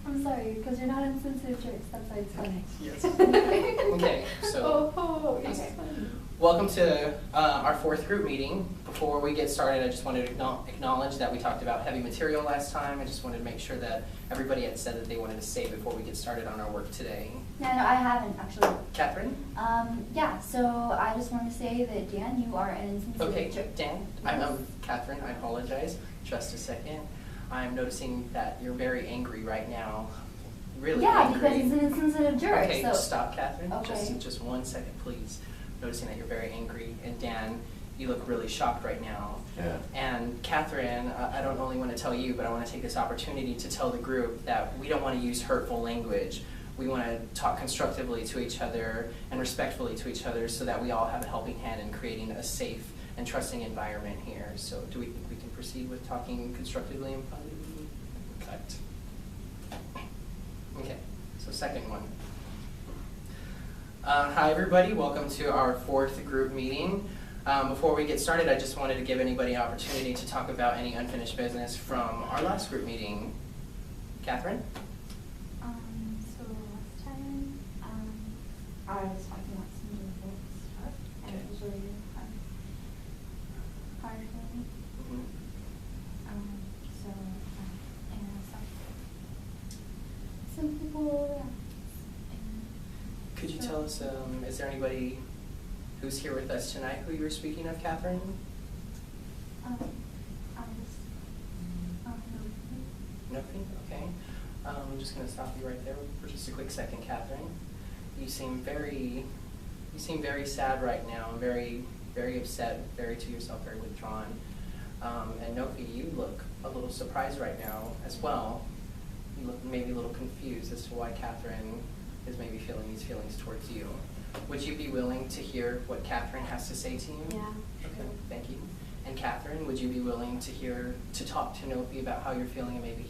I'm sorry, because you're not insensitive jerks. That's why it's funny. Yes. Okay, so okay. welcome to our fourth group meeting. Before we get started, I just wanted to acknowledge that we talked about heavy material last time. I just wanted to make sure that everybody had said that they wanted to stay before we get started on our work today. No, I haven't, actually. Catherine? Yeah, so I just want to say that, Dan, you are an insensitive Okay, jerk. Dan. I'm Catherine. I apologize. Just a second. I'm noticing that you're very angry right now. Really angry. Because he's an insensitive jerk. Okay, so. stop, Catherine. Okay. Just 1 second, please. Noticing that you're very angry. And Dan, you look really shocked right now. Yeah. And Catherine, I don't only want to tell you, but I want to take this opportunity to tell the group that we don't want to use hurtful language. We want to talk constructively to each other and respectfully to each other so that we all have a helping hand in creating a safe and trusting environment here. So do we think we can proceed with talking constructively and fun? Cut. Okay, so second one. Hi everybody, welcome to our fourth group meeting. Before we get started, I just wanted to give anybody an opportunity to talk about any unfinished business from our last group meeting. Catherine? So last time, I was talking about some difficult stuff, and it was really hard for me. Mm-hmm. Some people, Could you tell us, is there anybody who's here with us tonight who you were speaking of, Catherine? Nothing? Okay. I'm just going to stop you right there for just a quick second, Catherine. You seem very sad right now, very, very upset, very to yourself, very withdrawn. And Nofi, you look a little surprised right now as well. You look maybe a little confused as to why Catherine is maybe feeling these feelings towards you. Would you be willing to hear what Catherine has to say to you? Yeah. Okay, thank you. And Catherine, would you be willing to talk to Nofi about how you're feeling and maybe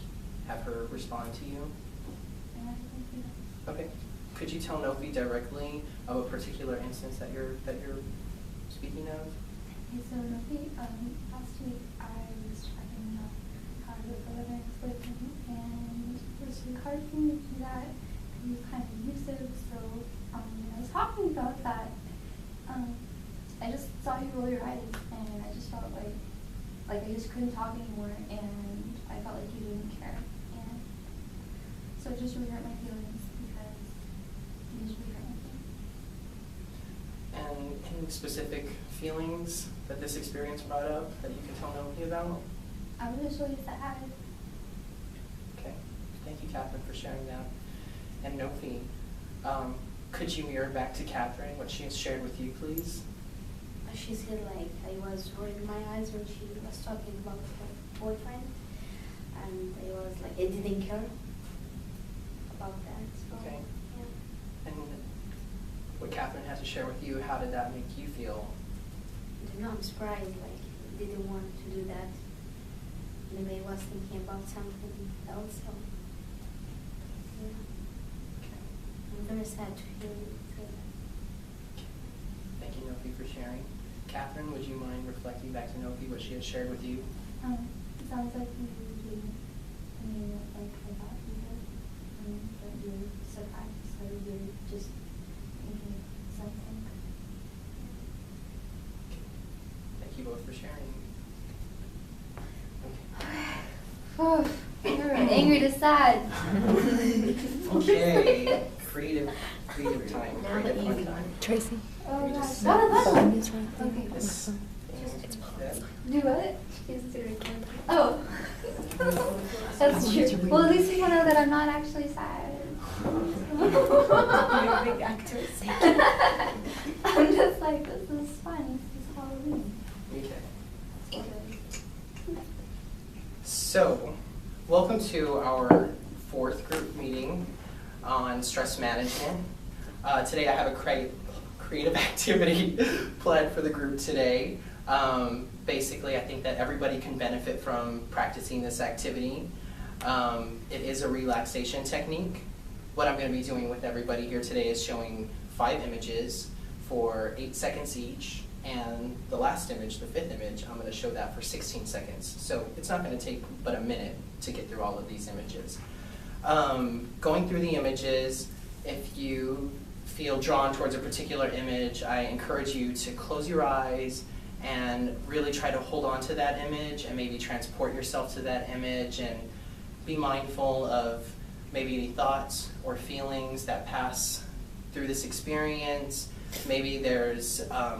have her respond to you? Okay. Could you tell Nofi directly of a particular instance that you're speaking of? Okay, so Nofi, last week I was talking about how to live the living with him, and it was really hard for me to do that. He was kind of abusive, so when I was talking about that, I just saw you roll your eyes, and I just felt like I just couldn't talk anymore, and I felt like you didn't care, and so it just really hurt my feelings because you just really hurt my feelings. And any specific feelings that this experience brought up that you can tell Nofi about? I was just really sad. Okay. Thank you, Catherine, for sharing that. And Nofi, could you mirror back to Catherine what she has shared with you, please? She said like I was rolling my eyes when she was talking about her boyfriend, and I was like I didn't care about that. So, Okay. yeah. And what Catherine had to share with you, how did that make you feel? I don't know, I'm surprised. Like I didn't want to do that. Maybe I was thinking about something else. So, yeah. Okay. I'm very sad to hear you say that. Thank you, Nofi, for sharing. Catherine, would you mind reflecting back to Nofi what she has shared with you? It sounds like you do. I mean, like I thought you did. But you're surprised, so you're just thinking something. Thank you both for sharing. You're angry to sad. Okay. Creative time. Creative fun time. Tracy. Oh We gosh. just- Okay. This, Do what? Oh. That's true. Well, at least people know that I'm not actually sad. You're a big actress. I'm just like, this is fun. This is Halloween. Okay. So, welcome to our fourth group meeting on stress management. Today I have a creative activity planned for the group today. Basically, I think that everybody can benefit from practicing this activity. It is a relaxation technique. What I'm going to be doing with everybody here today is showing 5 images for 8 seconds each, and the last image, the 5th image, I'm going to show that for 16 seconds. So it's not going to take but a minute to get through all of these images. Going through the images, if you feel drawn towards a particular image, I encourage you to close your eyes and really try to hold on to that image and maybe transport yourself to that image and be mindful of maybe any thoughts or feelings that pass through this experience. Maybe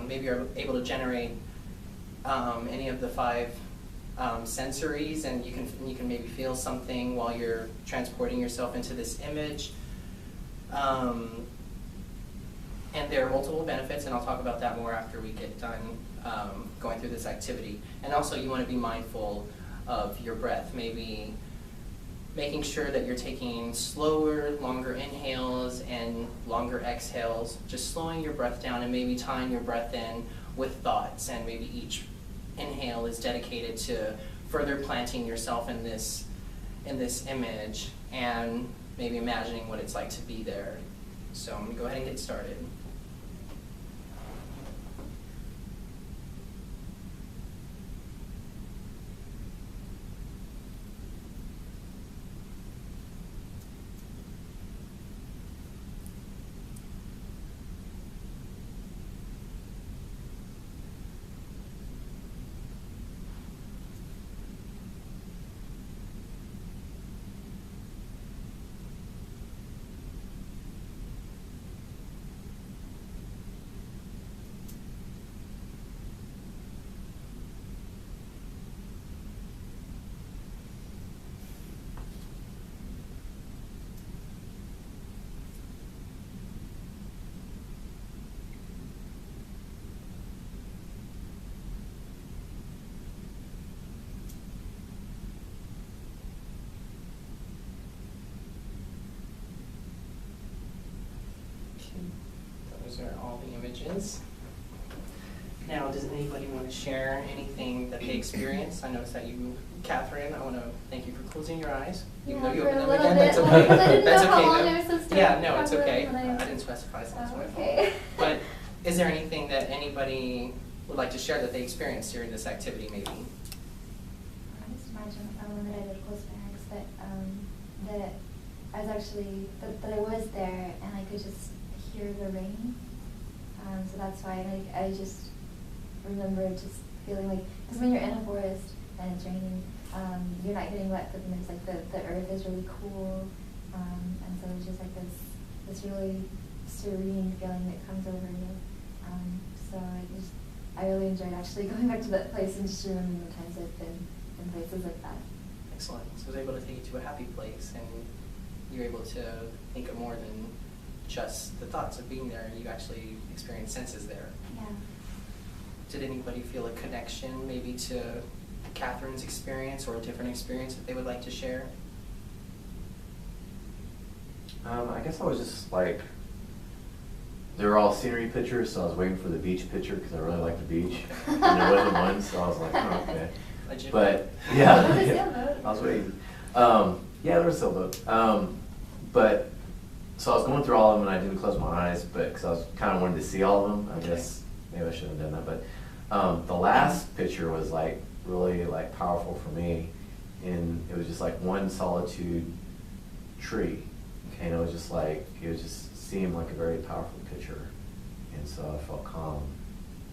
maybe you're able to generate any of the 5 sensories, and you can maybe feel something while you're transporting yourself into this image. And there are multiple benefits, and I'll talk about that more after we get done going through this activity. And also, you want to be mindful of your breath, maybe making sure that you're taking slower, longer inhales and longer exhales, just slowing your breath down and maybe tying your breath in with thoughts, and maybe each inhale is dedicated to further planting yourself in this image and maybe imagining what it's like to be there. So I'm going to go ahead and get started. Those are all the images. Now, does anybody want to share anything that they experienced? I noticed that you, Catherine, I want to thank you for closing your eyes. Even though you for opened a them little again, bit. that's okay. Because I didn't That's know how okay, long though. I was supposed to Yeah, no, it's cover okay. it, but I didn't specify, so that's my fault. okay. But is there anything that anybody would like to share that they experienced during this activity, maybe? I just imagine when I did close my eyes that I was actually that I was there and I could just hear the rain. So that's why I just remember just feeling like, because when you're in a forest and it's raining, you're not getting wet, but then it's like the earth is really cool, and so it's just like this really serene feeling that comes over you. So I really enjoyed actually going back to that place and just remembering the times I've been in places like that. Excellent. So I was able to take you to a happy place, and you're able to think of more than just the thoughts of being there. You actually experienced senses there. Yeah. Did anybody feel a connection maybe to Catherine's experience or a different experience that they would like to share? I guess I was just like, they were all scenery pictures, so I was waiting for the beach picture because I really like the beach. And there wasn't one, so I was like, oh, okay. Legit. But yeah, There was a sailboat. I was waiting. Yeah, there was a sailboat. But so I was going through all of them, and I didn't close my eyes, but because I was kind of wanted to see all of them. I guess maybe I shouldn't have done that. But the last picture was like really like powerful for me, and it was just like one solitude tree, and it was just like seemed like a very powerful picture, and so I felt calm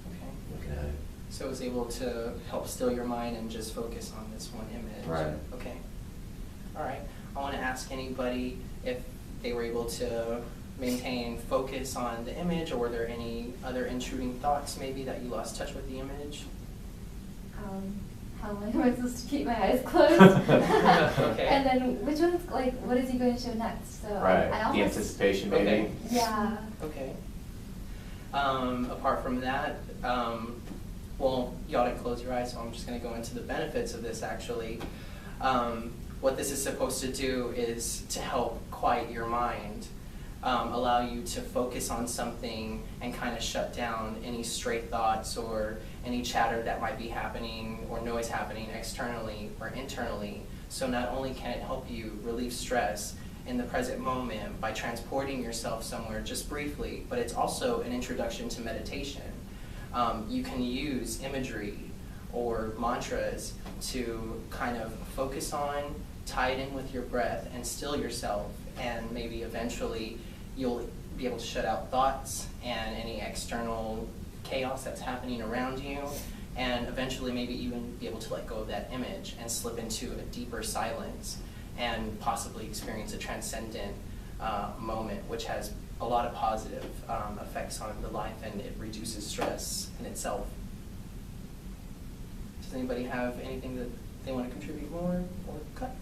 Okay. looking at it. So it was able to help still your mind and just focus on this one image. Right. Okay. All right. I want to ask anybody if they were able to maintain focus on the image, or were there any other intruding thoughts maybe that you lost touch with the image? How long am I supposed to keep my eyes closed? Okay. And then which one's like, what is he going to show next? So Right. I The almost, anticipation, maybe. Okay. yeah. Okay. Apart from that, well, y'all didn't close your eyes, so I'm just going to go into the benefits of this actually. What this is supposed to do is to help quiet your mind, allow you to focus on something and kind of shut down any stray thoughts or any chatter that might be happening or noise happening externally or internally. So not only can it help you relieve stress in the present moment by transporting yourself somewhere just briefly, but it's also an introduction to meditation. You can use imagery or mantras to kind of focus on tie it in with your breath and still yourself, and maybe eventually you'll be able to shut out thoughts and any external chaos that's happening around you, and eventually maybe even be able to let go of that image and slip into a deeper silence and possibly experience a transcendent moment, which has a lot of positive effects on the life, and it reduces stress in itself. Does anybody have anything that they want to contribute more or cut?